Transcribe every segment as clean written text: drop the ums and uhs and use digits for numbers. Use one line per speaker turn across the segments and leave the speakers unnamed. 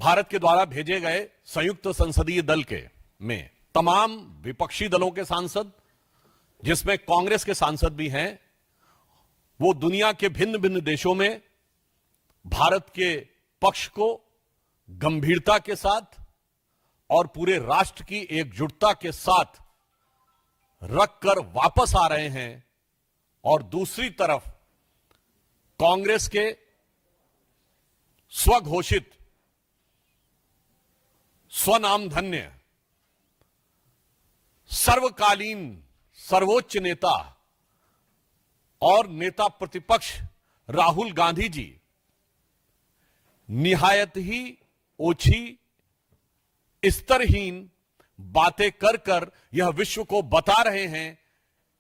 भारत के द्वारा भेजे गए संयुक्त संसदीय दल के में तमाम विपक्षी दलों के सांसद, जिसमें कांग्रेस के सांसद भी हैं, वो दुनिया के भिन्न भिन्न देशों में भारत के पक्ष को गंभीरता के साथ और पूरे राष्ट्र की एकजुटता के साथ रखकर वापस आ रहे हैं। और दूसरी तरफ कांग्रेस के स्वघोषित स्वनामधन्य सर्वकालीन सर्वोच्च नेता और नेता प्रतिपक्ष राहुल गांधी जी निहायत ही ओछी स्तरहीन बातें कर कर यह विश्व को बता रहे हैं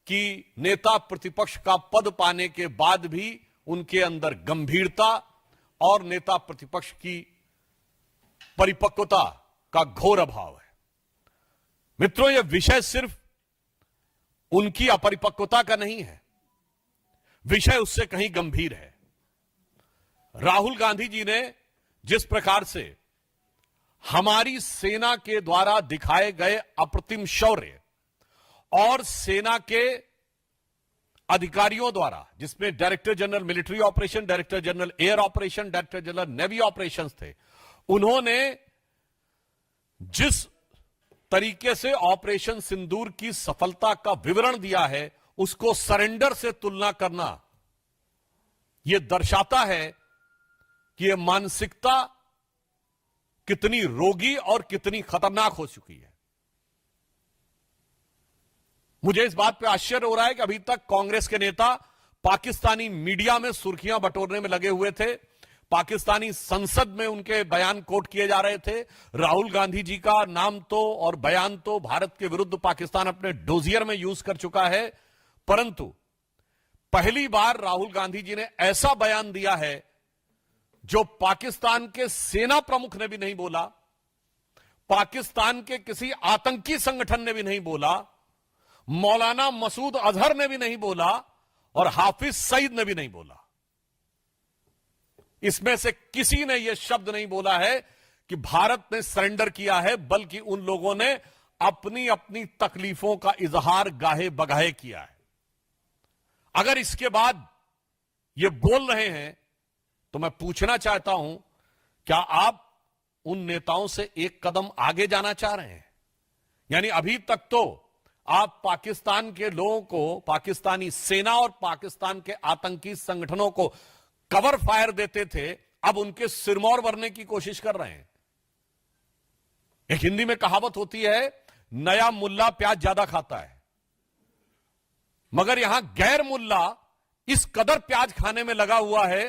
कि नेता प्रतिपक्ष का पद पाने के बाद भी उनके अंदर गंभीरता और नेता प्रतिपक्ष की परिपक्वता का घोर अभाव है। मित्रों, यह विषय सिर्फ उनकी अपरिपक्वता का नहीं है, विषय उससे कहीं गंभीर है। राहुल गांधी जी ने जिस प्रकार से हमारी सेना के द्वारा दिखाए गए अप्रतिम शौर्य और सेना के अधिकारियों द्वारा, जिसमें director general military operation, director general air operation, director general navy operations थे, उन्होंने जिस तरीके से ऑपरेशन सिंदूर की सफलता का विवरण दिया है, उसको सरेंडर से तुलना करना यह दर्शाता है कि यह मानसिकता कितनी रोगी और कितनी खतरनाक हो चुकी है। मुझे इस बात पे आश्चर्य हो रहा है कि अभी तक कांग्रेस के नेता पाकिस्तानी मीडिया में सुर्खियां बटोरने में लगे हुए थे, पाकिस्तानी संसद में उनके बयान कोट किए जा रहे थे। राहुल गांधी जी का नाम तो और बयान तो भारत के विरुद्ध पाकिस्तान अपने डोजियर में यूज कर चुका है, परंतु पहली बार राहुल गांधी जी ने ऐसा बयान दिया है जो पाकिस्तान के सेना प्रमुख ने भी नहीं बोला, पाकिस्तान के किसी आतंकी संगठन ने भी नहीं बोला, मौलाना मसूद अजहर ने भी नहीं बोला और हाफिज सईद ने भी नहीं बोला। इसमें से किसी ने यह शब्द नहीं बोला है कि भारत ने सरेंडर किया है, बल्कि उन लोगों ने अपनी अपनी तकलीफों का इजहार गाहे बगाहे किया है। अगर इसके बाद ये बोल रहे हैं तो मैं पूछना चाहता हूं, क्या आप उन नेताओं से एक कदम आगे जाना चाह रहे हैं? यानी अभी तक तो आप पाकिस्तान के लोगों को, पाकिस्तानी सेना और पाकिस्तान के आतंकी संगठनों को कवर फायर देते थे, अब उनके सिरमौर भरने की कोशिश कर रहे हैं। एक हिंदी में कहावत होती है, नया मुल्ला प्याज ज्यादा खाता है, मगर यहां गैर मुल्ला इस कदर प्याज खाने में लगा हुआ है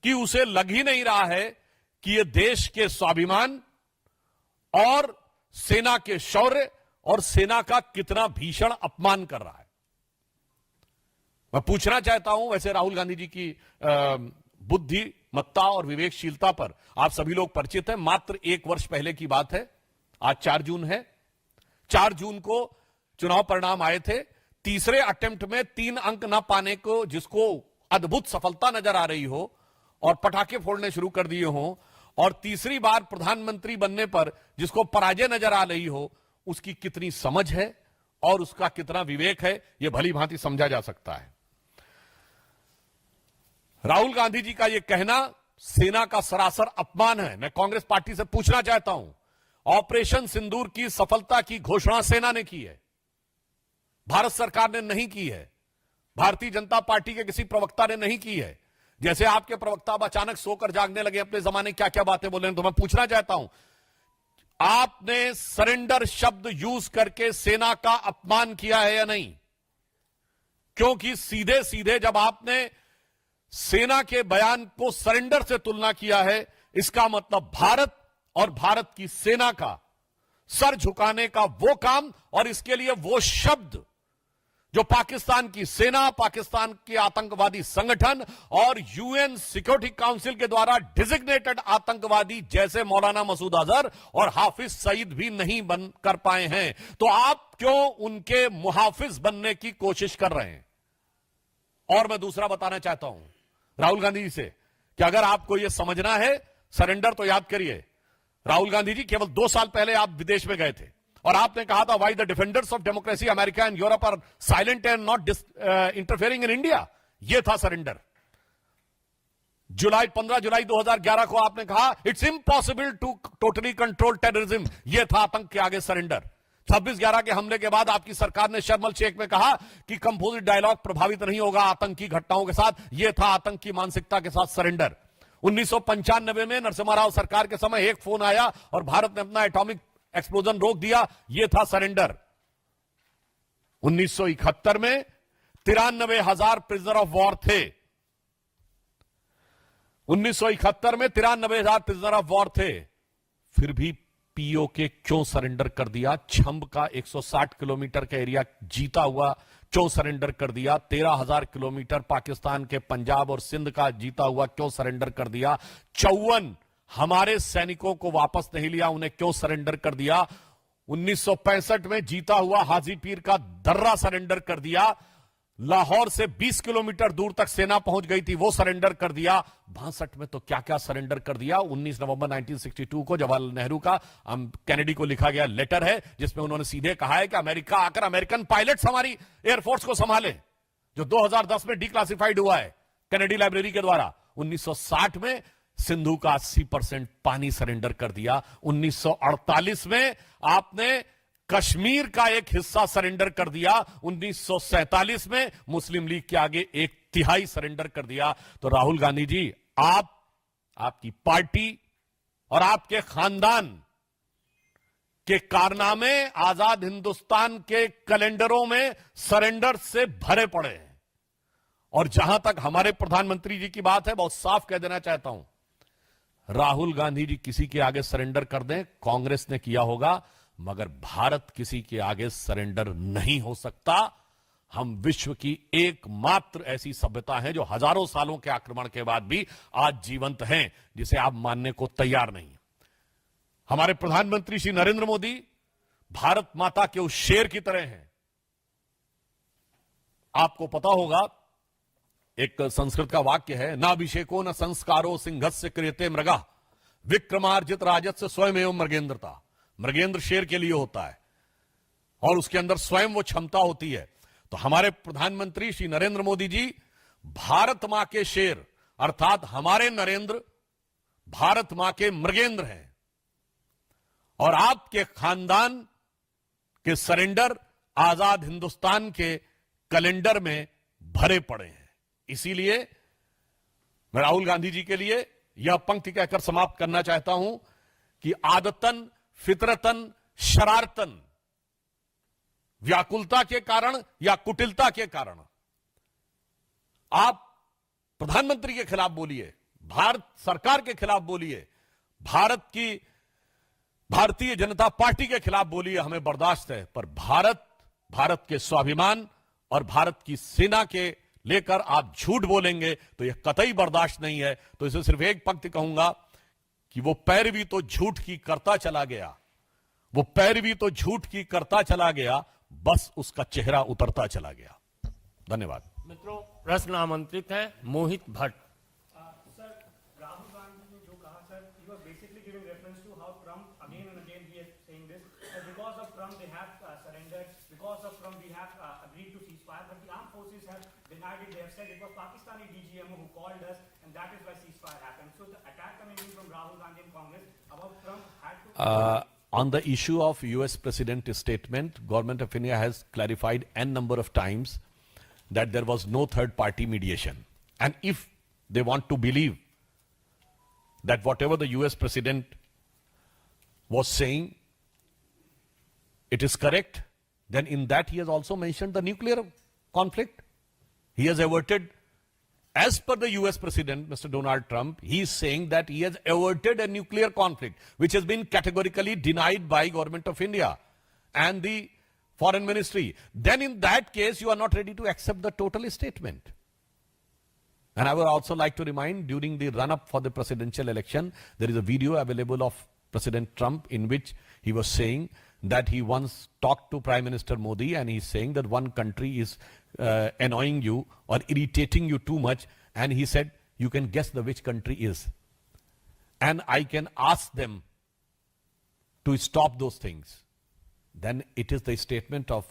कि उसे लग ही नहीं रहा है कि यह देश के स्वाभिमान और सेना के शौर्य और सेना का कितना भीषण अपमान कर रहा है। मैं पूछना चाहता हूं, वैसे राहुल गांधी जी की बुद्धिमत्ता और विवेकशीलता पर आप सभी लोग परिचित हैं। मात्र एक वर्ष पहले की बात है, आज 4 जून है। 4 जून को चुनाव परिणाम आए थे। तीसरे अटेम्प्ट में 3 अंक ना पाने को, जिसको अद्भुत सफलता नजर आ रही हो और पटाखे फोड़ने शुरू कर दिए हो, और तीसरी बार प्रधानमंत्री बनने पर जिसको पराजय नजर आ रही हो, उसकी कितनी समझ है और उसका कितना विवेक है, यह भली भांति समझा जा सकता है। राहुल गांधी जी का यह कहना सेना का सरासर अपमान है। मैं कांग्रेस पार्टी से पूछना चाहता हूं, ऑपरेशन सिंदूर की सफलता की घोषणा सेना ने की है, भारत सरकार ने नहीं की है, भारतीय जनता पार्टी के किसी प्रवक्ता ने नहीं की है। जैसे आपके प्रवक्ता अब अचानक सोकर जागने लगे, अपने जमाने क्या क्या बातें बोले, तो मैं पूछना चाहता हूं, आपने सरेंडर शब्द यूज करके सेना का अपमान किया है या नहीं? क्योंकि सीधे सीधे जब आपने सेना के बयान को सरेंडर से तुलना किया है, इसका मतलब भारत और भारत की सेना का सर झुकाने का वो काम और इसके लिए वो शब्द जो पाकिस्तान की सेना, पाकिस्तान के आतंकवादी संगठन और यूएन सिक्योरिटी काउंसिल के द्वारा डिजिग्नेटेड आतंकवादी जैसे मौलाना मसूद अजहर और हाफिज सईद भी नहीं बन कर पाए हैं, तो आप क्यों उनके मुहाफिज बनने की कोशिश कर रहे हैं? और मैं दूसरा बताना चाहता हूं राहुल गांधी जी से कि अगर आपको यह समझना है सरेंडर तो याद करिए, राहुल गांधी जी केवल 2 साल पहले आप विदेश में गए थे और आपने कहा था why the defenders of democracy America and Europe are silent and not interfering in India. यह था सरेंडर। 15 जुलाई 2011 को आपने कहा it's impossible to totally control terrorism. यह था आतंक के आगे सरेंडर। 26/11 के हमले के बाद आपकी सरकार ने शर्म एल शेख में कहा कि कंपोजिट डायलॉग प्रभावित नहीं होगा आतंकी घटनाओं के साथ। यह था आतंकी मानसिकता के साथ सरेंडर। 1995 में नरसिम्हा राव सरकार के समय एक फोन आया और भारत ने अपना एटॉमिक एक्सप्लोजन रोक दिया। यह था सरेंडर। 1971 में 93,000 प्रिजनर ऑफ वॉर थे। 1971 में 93,000 प्रिजनर ऑफ वॉर थे। फिर भी पीओके क्यों सरेंडर कर दिया? छंब का 160 किलोमीटर का एरिया जीता हुआ क्यों सरेंडर कर दिया? 13,000 किलोमीटर पाकिस्तान के पंजाब और सिंध का जीता हुआ क्यों सरेंडर कर दिया? 54 हमारे सैनिकों को वापस नहीं लिया, उन्हें क्यों सरेंडर कर दिया? 1965 में जीता हुआ हाजीपीर का दर्रा सरेंडर कर दिया। लाहौर से 20 किलोमीटर दूर तक सेना पहुंच गई थी, वो सरेंडर कर दिया। 62 में तो क्या क्या सरेंडर कर दिया। 19 नवंबर 1962 को जवाहरलाल नेहरू का कैनेडी को लिखा गया लेटर है जिसमें उन्होंने सीधे कहा है कि अमेरिका आकर अमेरिकन पायलट्स हमारी एयरफोर्स को संभाले, जो 2010 में डिक्लासिफाइड हुआ है कैनेडी लाइब्रेरी के द्वारा। 1960 में सिंधु का 80% पानी सरेंडर कर दिया। 1948 में आपने कश्मीर का एक हिस्सा सरेंडर कर दिया। 1947 में मुस्लिम लीग के आगे 1/3 सरेंडर कर दिया। तो राहुल गांधी जी, आपकी पार्टी और आपके खानदान के कारनामे आजाद हिंदुस्तान के कैलेंडरों में सरेंडर से भरे पड़े हैं। और जहां तक हमारे प्रधानमंत्री जी की बात है, बहुत साफ कह देना चाहता हूं, राहुल गांधी जी किसी के आगे सरेंडर कर दें, कांग्रेस ने किया होगा, मगर भारत किसी के आगे सरेंडर नहीं हो सकता। हम विश्व की एकमात्र ऐसी सभ्यता है जो हजारों सालों के आक्रमण के बाद भी आज जीवंत हैं, जिसे आप मानने को तैयार नहीं। हमारे प्रधानमंत्री श्री नरेंद्र मोदी भारत माता के उस शेर की तरह हैं। आपको पता होगा, एक संस्कृत का वाक्य है, नाभिषेको न संस्कारो सिंहस्य क्रियते मृगा विक्रमार्जित राजस्य स्वयं मृगेंद्रता। मृगेंद्र शेर के लिए होता है और उसके अंदर स्वयं वो क्षमता होती है। तो हमारे प्रधानमंत्री श्री नरेंद्र मोदी जी भारत मां के शेर अर्थात हमारे नरेंद्र भारत मां के मृगेंद्र हैं। और आपके खानदान के सरेंडर आजाद हिंदुस्तान के कैलेंडर में भरे पड़े हैं। इसीलिए मैं राहुल गांधी जी के लिए यह पंक्ति कहकर समाप्त करना चाहता हूं कि आदतन फितरतन शरारतन, व्याकुलता के कारण या कुटिलता के कारण आप प्रधानमंत्री के खिलाफ बोलिए, भारत सरकार के खिलाफ बोलिए, भारतीय जनता पार्टी के खिलाफ बोलिए, हमें बर्दाश्त है। पर भारत के स्वाभिमान और भारत की सेना के लेकर आप झूठ बोलेंगे तो यह कतई बर्दाश्त नहीं है। तो इसे सिर्फ एक पंक्ति कहूंगा कि वो पैरवी तो झूठ की करता चला गया, वो पैरवी तो झूठ की करता चला गया, बस उसका चेहरा उतरता चला गया। धन्यवाद।
मित्रों, प्रश्न आमंत्रित है मोहित भट्ट।
सर, राहुल गांधी ने जो कहा, sir, he was basically giving reference to how Trump again and again he is saying this, that because of Trump they have surrendered, because of Trump we have agreed to ceasefire, but the armed forces have denied it. They have said it was Pakistani DGMO who called us, and that is why ceasefire happened. So the attack coming in from Rahul Gandhi and Congress about Trump had to.
On the issue of US President's statement, Government of India has clarified n number of times that there was no third party mediation. And if they want to believe that whatever the US President was saying, it is correct, then in that he has also mentioned the nuclear conflict. He has averted, as per the US President, Mr. Donald Trump, he is saying that he has averted a nuclear conflict, which has been categorically denied by Government of India and the Foreign Ministry. Then in that case, you are not ready to accept the total statement. And I would also like to remind, during the run-up for the presidential election, there is a video available of President Trump in which he was saying that he once talked to Prime Minister Modi and he's saying that one country is annoying you or irritating you too much, and he said, you can guess the which country is. and I can ask them to stop those things, then it is the statement of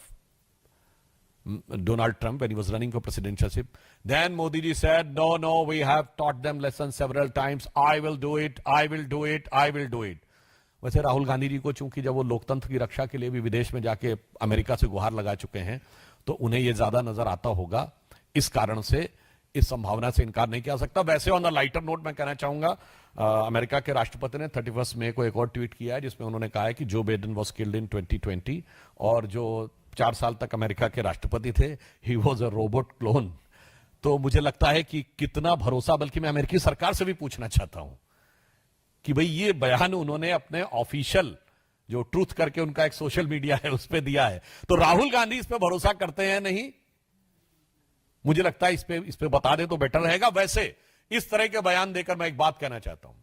Donald Trump when he was running for presidentialship. Then Modi ji said, no, we have taught them lessons several times. I will do it. वैसे राहुल गांधी जी को चूंकि जब वो लोकतंत्र की रक्षा के लिए भी विदेश में जाके अमेरिका से गुहार लगा चुके हैं, तो उन्हें ये ज्यादा नजर आता होगा. इस कारण से इस संभावना से इनकार नहीं किया सकता. वैसे ऑन द लाइटर नोट मैं कहना चाहूंगा, अमेरिका के राष्ट्रपति ने 31 मई को एक और ट्वीट किया है जिसमें उन्होंने कहा है कि Joe Biden was killed in 2020 और जो 4 साल तक अमेरिका के राष्ट्रपति थे, he was a robot clone. तो मुझे लगता है कि कितना भरोसा, बल्कि मैं अमेरिकी सरकार से भी पूछना चाहता हूं कि भाई ये बयान उन्होंने अपने ऑफिशियल जो ट्रूथ करके उनका एक सोशल मीडिया है उस पर दिया है, तो राहुल गांधी इस पे भरोसा करते हैं नहीं? मुझे लगता है इस पे बता दे तो बेटर रहेगा. वैसे इस तरह के बयान देकर मैं एक बात कहना चाहता हूं.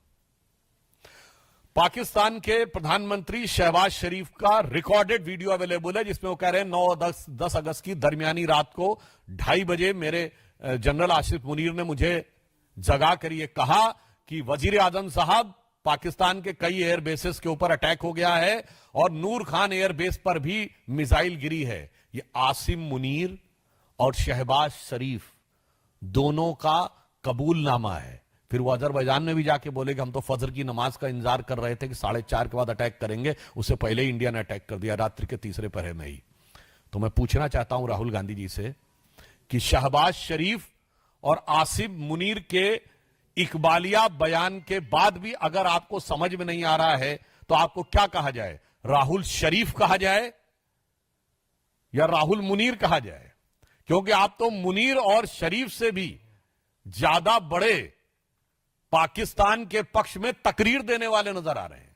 पाकिस्तान के प्रधानमंत्री शहबाज शरीफ का रिकॉर्डेड वीडियो अवेलेबल है जिसमें वो कह रहे हैं 9-10 अगस्त की दरमियानी रात को 2:30 बजे मेरे जनरल आसिफ मुनीर ने मुझे जगा कर ये कहा कि वजीर आजम साहब, पाकिस्तान के कई एयर बेसेस के ऊपर अटैक हो गया है और नूर खान एयर बेस पर भी मिसाइल गिरी है. ये आसिम मुनीर और शहबाज शरीफ दोनों का कबूलनामा है. फिर वो अजरबैजान में भी जाके बोले कि हम तो फजर की नमाज का इंतजार कर रहे थे कि 4:30 के बाद अटैक करेंगे, उससे पहले ही इंडिया ने अटैक कर दिया रात्रि के तीसरे पहर में ही. तो मैं पूछना चाहता हूं राहुल गांधी जी से कि शहबाज शरीफ और आसिम मुनीर के इकबालिया बयान के बाद भी अगर आपको समझ में नहीं आ रहा है तो आपको क्या कहा जाए? राहुल शरीफ कहा जाए या राहुल मुनीर कहा जाए? क्योंकि आप तो मुनीर और शरीफ से भी ज्यादा बड़े पाकिस्तान के पक्ष में तकरीर देने वाले नजर आ रहे हैं.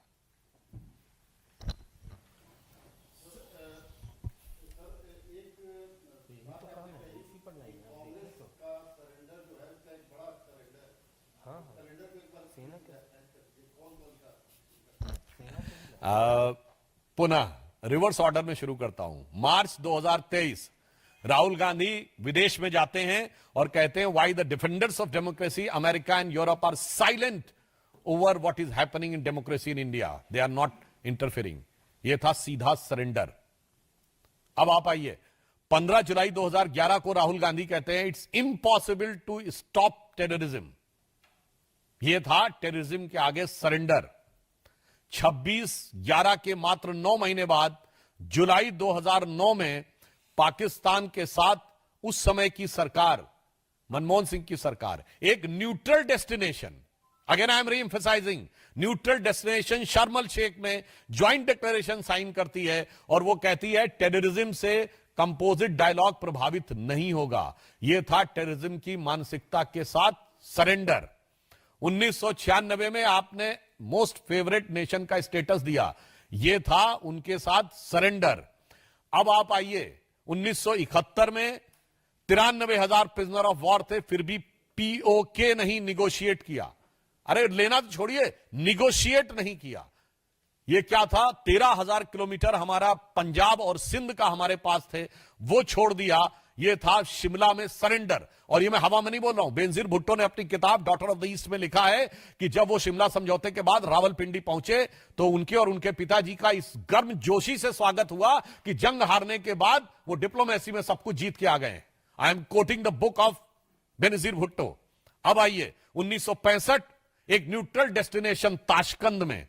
पुनः रिवर्स ऑर्डर में शुरू करता हूं. मार्च 2023 राहुल गांधी विदेश में जाते हैं और कहते हैं why the defenders of democracy America and Europe are silent over what is happening in democracy in India, they are not interfering. यह था सीधा सरेंडर. अब आप आइए, 15 जुलाई 2011 को राहुल गांधी कहते हैं it's impossible to stop terrorism. यह था टेररिज्म के आगे सरेंडर. 26/11 के मात्र 9 महीने बाद जुलाई 2009 में पाकिस्तान के साथ उस समय की सरकार, मनमोहन सिंह की सरकार, एक neutral destination, again I am री एम्फसाइजिंग, न्यूट्रल डेस्टिनेशन शर्म शेख में ज्वाइंट डिक्लेरेशन साइन करती है और वो कहती है टेररिज्म से कंपोजिट डायलॉग प्रभावित नहीं होगा. यह था टेररिज्म की मानसिकता के साथ सरेंडर. 1996 में आपने मोस्ट फेवरेट नेशन का स्टेटस दिया, यह था उनके साथ सरेंडर. अब आप आइए, 1971 में 93,000 प्रिजनर ऑफ वॉर थे, फिर भी पीओके नहीं निगोशिएट किया. अरे लेना तो छोड़िए, निगोशिएट नहीं किया. यह क्या था? 13,000 किलोमीटर हमारा पंजाब और सिंध का हमारे पास थे, वो छोड़ दिया. यह था शिमला में सरेंडर. और यह मैं हवा में नहीं बोल रहा हूं, बेनजीर भुट्टो ने अपनी किताब डॉटर ऑफ द ईस्ट में लिखा है कि जब वो शिमला समझौते के बाद रावलपिंडी पहुंचे तो उनके और उनके पिताजी का इस गर्मजोशी से स्वागत हुआ कि जंग हारने के बाद वो डिप्लोमेसी में सब कुछ जीत के आ गए. I am quoting the book of Benazir Bhutto. अब आइए, 1965 एक न्यूट्रल डेस्टिनेशन ताशकंद में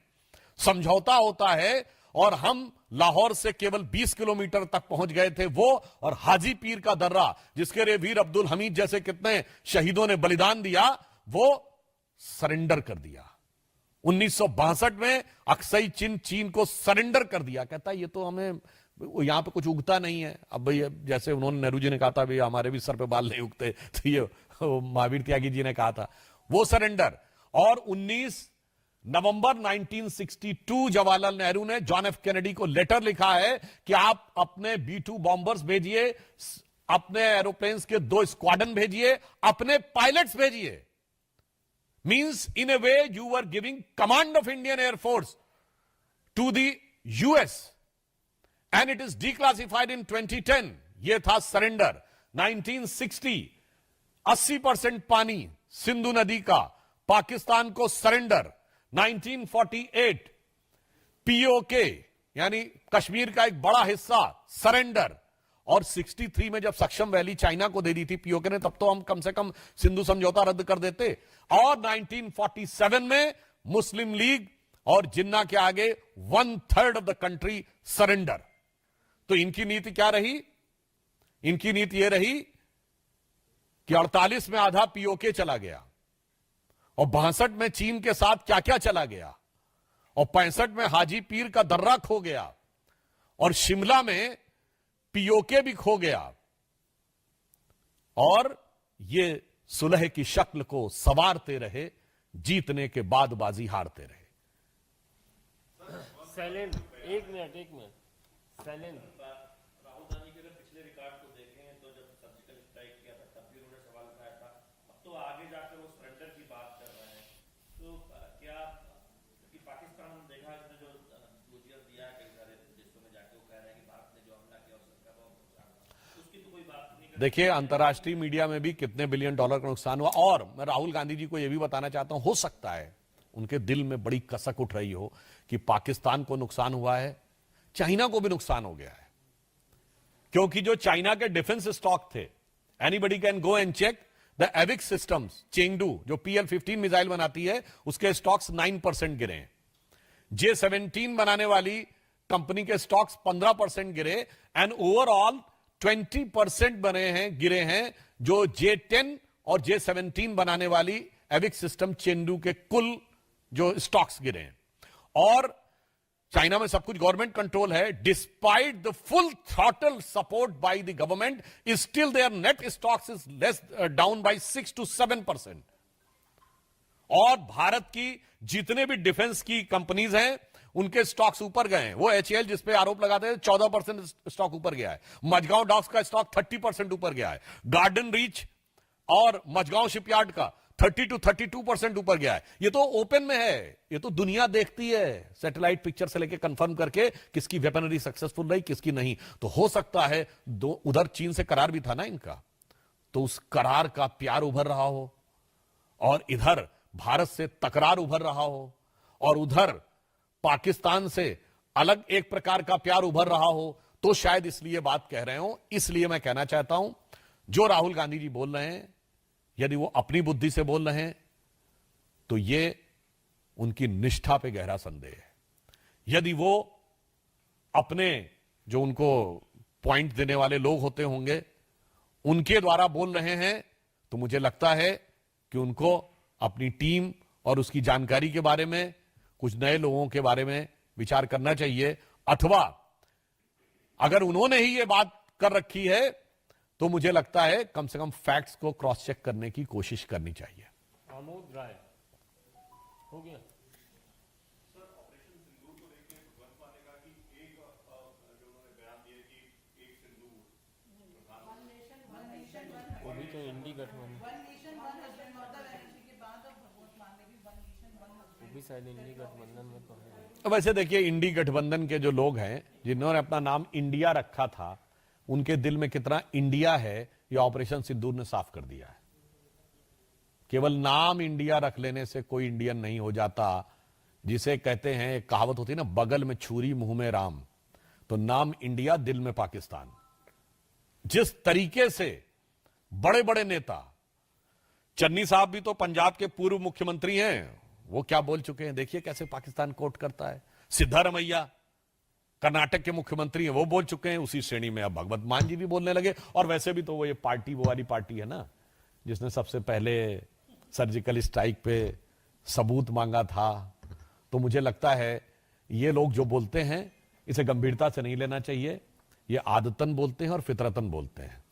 समझौता होता है और हम लाहौर से केवल 20 किलोमीटर तक पहुंच गए थे. वो और हाजी पीर का दर्रा, जिसके लिए वीर अब्दुल हमीद जैसे कितने शहीदों ने बलिदान दिया, वो सरेंडर कर दिया. 1962 में अक्सई चीन को सरेंडर कर दिया. कहता ये तो हमें यहां पे कुछ उगता नहीं है. अब भाई जैसे उन्होंने, नेहरू जी ने कहा था भाई हमारे भी सर पे बाल नहीं उगते, तो ये महावीर त्यागी जी ने कहा था, वो सरेंडर. और 19 नवंबर 1962 जवाहरलाल नेहरू ने जॉन एफ कैनेडी को लेटर लिखा है कि आप अपने B-2 बॉम्बर्स भेजिए, अपने एरोप्लेन्स के 2 स्क्वाड्रन भेजिए, अपने पायलट्स भेजिए. Means in a way you are giving command of Indian air force to the US and it is declassified in 2010. यह था सरेंडर. 1960 80% पानी सिंधु नदी का पाकिस्तान को सरेंडर. 1948 पीओके यानी कश्मीर का एक बड़ा हिस्सा सरेंडर, और 63 में जब सक्षम वैली चाइना को दे दी थी पीओके ने, तब तो हम कम से कम सिंधु समझौता रद्द कर देते। और 1947 में मुस्लिम लीग और जिन्ना के आगे 1/3 ऑफ द कंट्री सरेंडर। तो इनकी नीति क्या रही? इनकी नीति यह रही कि 48 में आधा पीओके चला गया, और 62 में चीन के साथ क्या क्या चला गया, और 65 में हाजी पीर का दर्रा खो गया, और शिमला में पीओके भी खो गया, और ये सुलह की शक्ल को संवारते रहे, जीतने के बाद बाजी हारते रहे।
साइलेंट, एक मिनट साइलेंट।
राहुल गांधी के अगर पिछले रिकॉर्ड को देखें तो जब सर्जिकल स्ट्राइक किया था तब भी उन्होंने सवाल उठाया था, अब तो आगे जाकर वो सरेंडर की बात कर रहे हैं। तो क्या कि पाकिस्तान ने देखा कि जो दूजिया दिया है कई सारे देशों में जाके, वो कह रहे हैं कि भारत ने जो हमला किया उसका बहुत नुकसान हुआ, उसकी तो कोई बात नहीं।
देखिए, अंतर्राष्ट्रीय मीडिया में भी कितने $बिलियन का नुकसान हुआ, और मैं राहुल गांधी जी को यह भी बताना चाहता हूं, हो सकता है उनके दिल में बड़ी कसक उठ रही हो कि पाकिस्तान को नुकसान हुआ है, चाइना को भी नुकसान हो गया है, क्योंकि जो चाइना के डिफेंस स्टॉक थे, anybody can go and check the AVIC's systems, Chengdu जो PL-15 मिसाइल बनाती है, उसके स्टॉक्स 9% गिरे हैं। J-17 बनाने वाली कंपनी के स्टॉक्स 15% गिरे, एंड ओवरऑल 20% गिरे हैं जो J-10 और J-17 बनाने वाली एविक्स सिस्टम चेंगडू के कुल जो स्टॉक्स गिरे हैं। और चाइना में सब कुछ गवर्नमेंट कंट्रोल है, despite the full throttle support by the government, still there net stocks is less down by 6 to 7%। और भारत की जितने भी डिफेंस की कंपनीज हैं उनके स्टॉक्स ऊपर गए हैं। वो HAL जिस पे आरोप लगाते हैं 14% स्टॉक ऊपर गया है। मझगांव डॉक्स का स्टॉक 30% ऊपर गया है। गार्डन रीच और मझगांव शिपयार्ड का 30 to 32% ऊपर गया है। ये तो ओपन में है, ये तो दुनिया देखती है, सैटेलाइट पिक्चर से लेके कंफर्म करके किसकी वेपनरी सक्सेसफुल रही किसकी नहीं। तो हो सकता है उधर चीन से करार भी था ना इनका, तो उस करार का प्यार उभर रहा हो, और इधर भारत से तकरार उभर रहा हो, और उधर पाकिस्तान से अलग एक प्रकार का प्यार उभर रहा हो, तो शायद इसलिए बात कह रहे हो। इसलिए मैं कहना चाहता हूं, जो राहुल गांधी जी बोल रहे हैं, यदि वो अपनी बुद्धि से बोल रहे हैं तो ये उनकी निष्ठा पे गहरा संदेह है। यदि वो अपने जो उनको पॉइंट देने वाले लोग होते होंगे उनके द्वारा बोल रहे हैं, तो मुझे लगता है कि उनको अपनी टीम और उसकी जानकारी के बारे में, कुछ नए लोगों के बारे में विचार करना चाहिए, अथवा अगर उन्होंने ही ये बात कर रखी है तो मुझे लगता है कम से कम फैक्ट्स को क्रॉस चेक करने की कोशिश करनी चाहिए।
आमोद राय हो गया। वो भी तो इंडी गठबंधन, वो भी शायद इंडी गठबंधन में तो है।
वैसे देखिए, इंडी गठबंधन के जो लोग हैं जिन्होंने अपना नाम इंडिया रखा था, उनके दिल में कितना इंडिया है ये ऑपरेशन सिंदूर ने साफ कर दिया है। केवल नाम इंडिया रख लेने से कोई इंडियन नहीं हो जाता। जिसे कहते हैं, एक कहावत होती है ना, बगल में छुरी मुंह में राम, तो नाम इंडिया दिल में पाकिस्तान। जिस तरीके से बड़े बड़े नेता, चन्नी साहब भी तो पंजाब के पूर्व मुख्यमंत्री हैं, वो क्या बोल चुके हैं, देखिए कैसे पाकिस्तान कोट करता है। सिद्धारमैया कर्नाटक के मुख्यमंत्री हैं, वो बोल चुके हैं। उसी श्रेणी में अब भगवत मान जी भी बोलने लगे। और वैसे भी तो वो ये पार्टी, वो वाली पार्टी है ना जिसने सबसे पहले सर्जिकल स्ट्राइक पे सबूत मांगा था। तो मुझे लगता है ये लोग जो बोलते हैं इसे गंभीरता से नहीं लेना चाहिए। ये आदतन बोलते हैं और फितरतन बोलते हैं।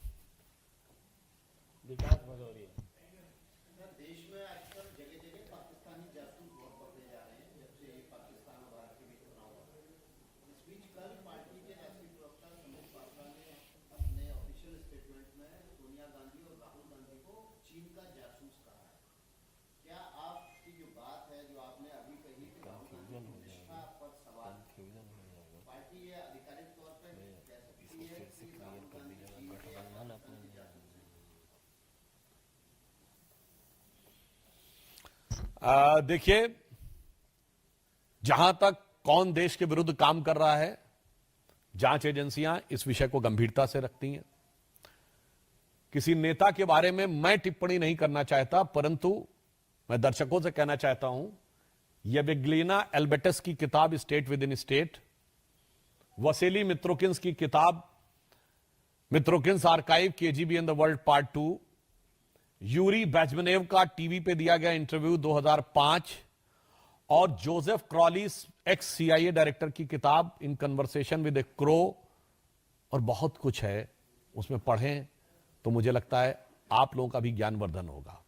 विकास भदौरिया।
देखिए, जहां तक कौन देश के विरुद्ध काम कर रहा है, जांच एजेंसियां इस विषय को गंभीरता से रखती हैं। किसी नेता के बारे में मैं टिप्पणी नहीं करना चाहता, परंतु मैं दर्शकों से कहना चाहता हूं, येवग्लिना एल्बेटस की किताब state within state, Vasili Mitrokhin's की किताब Mitrokhin's archive KGB in the world part 2, Yuri Bezmenov का टीवी पे दिया गया इंटरव्यू 2005 और Joseph Crowley's ex CIA director की किताब in conversation with a crow, और बहुत कुछ है उसमें पढ़ें तो मुझे लगता है आप लोगों का भी ज्ञानवर्धन होगा।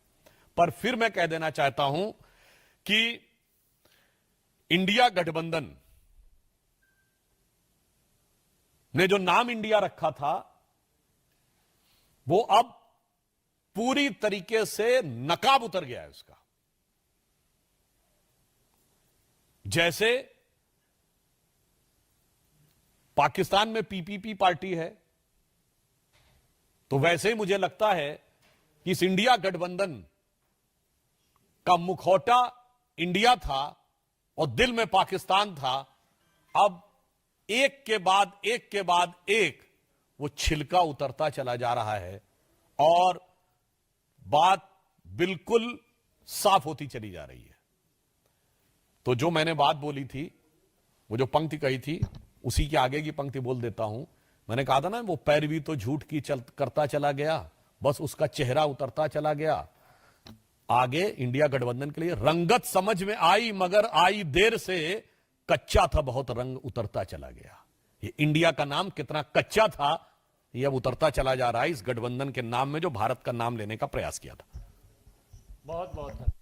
पर फिर मैं कह देना चाहता हूं कि इंडिया गठबंधन ने जो नाम इंडिया रखा था वो अब पूरी तरीके से नकाब उतर गया है उसका। जैसे पाकिस्तान में पीपीपी पार्टी है, तो वैसे ही मुझे लगता है कि इस इंडिया गठबंधन का मुखौटा इंडिया था और दिल में पाकिस्तान था। अब एक के बाद एक वो छिलका उतरता चला जा रहा है और बात बिल्कुल साफ होती चली जा रही है। तो जो मैंने बात बोली थी, वो जो पंक्ति कही थी, उसी के आगे की पंक्ति बोल देता हूं। मैंने कहा था ना, वो पैरवी तो झूठ की करता चला गया, बस उसका चेहरा उतरता चला गया। आगे इंडिया गठबंधन के लिए रंगत समझ में आई, मगर आई देर से, कच्चा था बहुत, रंग उतरता चला गया। ये इंडिया का नाम कितना कच्चा था, ये अब उतरता चला जा रहा है इस गठबंधन के नाम में जो भारत का नाम लेने का प्रयास किया था।
बहुत बहुत